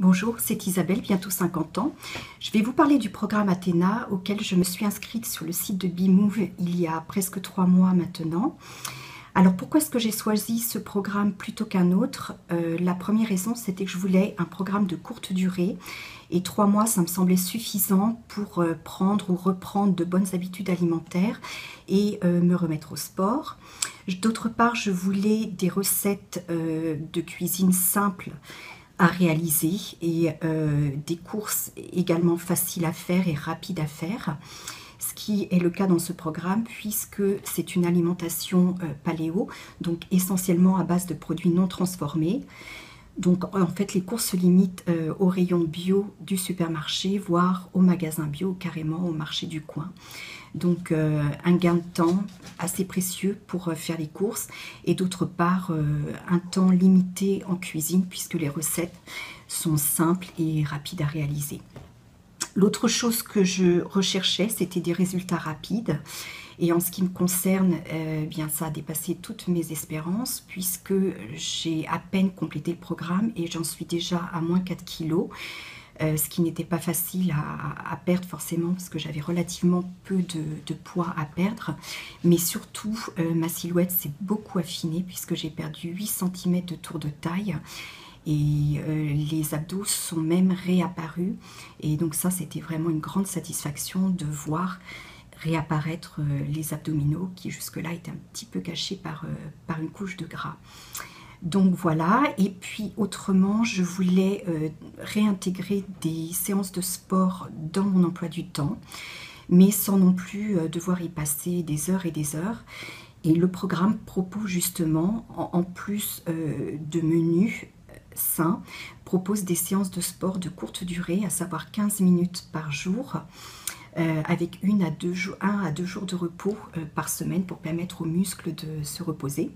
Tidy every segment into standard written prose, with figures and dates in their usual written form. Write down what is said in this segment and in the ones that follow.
Bonjour, c'est Isabelle, bientôt 50 ans. Je vais vous parler du programme Athéna auquel je me suis inscrite sur le site de Bmove il y a presque 3 mois maintenant. Alors pourquoi est-ce que j'ai choisi ce programme plutôt qu'un autre? La première raison, c'était que je voulais un programme de courte durée et 3 mois, ça me semblait suffisant pour prendre ou reprendre de bonnes habitudes alimentaires et me remettre au sport. D'autre part, je voulais des recettes de cuisine simples à réaliser et des courses également faciles à faire et rapides à faire, ce qui est le cas dans ce programme puisque c'est une alimentation paléo, donc essentiellement à base de produits non transformés. Donc en fait les courses se limitent au rayon bio du supermarché, voire au magasin bio, carrément au marché du coin. Donc un gain de temps assez précieux pour faire les courses et d'autre part un temps limité en cuisine puisque les recettes sont simples et rapides à réaliser. L'autre chose que je recherchais, c'était des résultats rapides. Et en ce qui me concerne, bien ça a dépassé toutes mes espérances puisque j'ai à peine complété le programme et j'en suis déjà à moins 4 kilos. Ce qui n'était pas facile à perdre forcément parce que j'avais relativement peu de poids à perdre. Mais surtout, ma silhouette s'est beaucoup affinée puisque j'ai perdu 8 cm de tour de taille. Et les abdos sont même réapparus. Et donc ça, c'était vraiment une grande satisfaction de voir réapparaître les abdominaux qui jusque-là étaient un petit peu cachés par une couche de gras. Donc voilà, et puis autrement, je voulais réintégrer des séances de sport dans mon emploi du temps, mais sans non plus devoir y passer des heures et des heures. Et le programme propose justement, en plus de menus sains, propose des séances de sport de courte durée, à savoir 15 minutes par jour, avec 1 à 2 jours de repos par semaine pour permettre aux muscles de se reposer.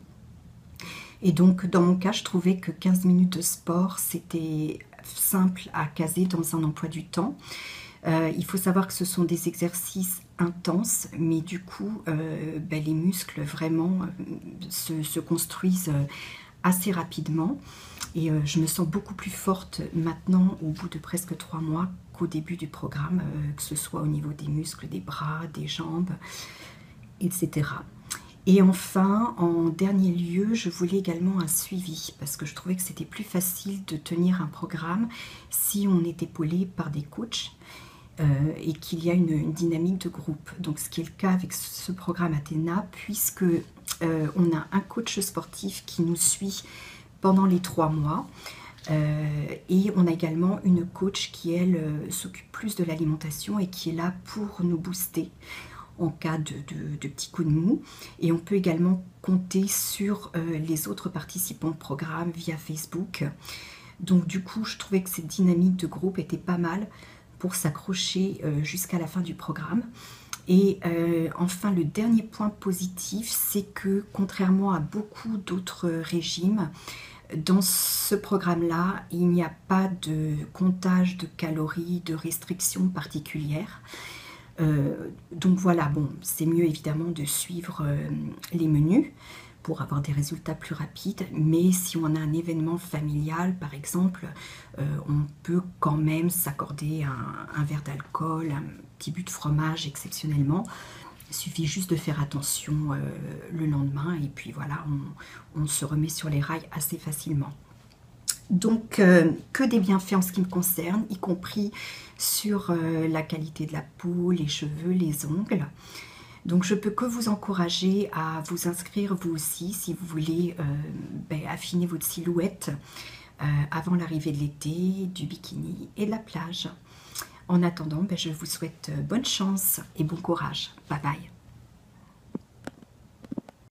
Et donc, dans mon cas, je trouvais que 15 minutes de sport, c'était simple à caser dans un emploi du temps. Il faut savoir que ce sont des exercices intenses, mais du coup, les muscles vraiment se construisent assez rapidement. Et je me sens beaucoup plus forte maintenant, au bout de presque 3 mois, qu'au début du programme, que ce soit au niveau des muscles, des bras, des jambes, etc. Et enfin, en dernier lieu, je voulais également un suivi parce que je trouvais que c'était plus facile de tenir un programme si on est épaulé par des coachs et qu'il y a une dynamique de groupe. Donc ce qui est le cas avec ce programme Athéna puisque on a un coach sportif qui nous suit pendant les 3 mois et on a également une coach qui, elle, s'occupe plus de l'alimentation et qui est là pour nous booster en cas de petits coups de mou. Et on peut également compter sur les autres participants au programme via Facebook. Donc du coup, je trouvais que cette dynamique de groupe était pas mal pour s'accrocher jusqu'à la fin du programme. Et enfin, le dernier point positif, c'est que contrairement à beaucoup d'autres régimes, dans ce programme-là, il n'y a pas de comptage de calories, de restrictions particulières. Donc voilà, bon, c'est mieux évidemment de suivre les menus pour avoir des résultats plus rapides, mais si on a un événement familial par exemple, on peut quand même s'accorder un verre d'alcool, un petit but de fromage exceptionnellement. Il suffit juste de faire attention le lendemain et puis voilà, on se remet sur les rails assez facilement. Donc que des bienfaits en ce qui me concerne, y compris sur la qualité de la peau, les cheveux, les ongles. Donc je peux que vous encourager à vous inscrire vous aussi si vous voulez affiner votre silhouette avant l'arrivée de l'été, du bikini et de la plage. En attendant, je vous souhaite bonne chance et bon courage. Bye bye.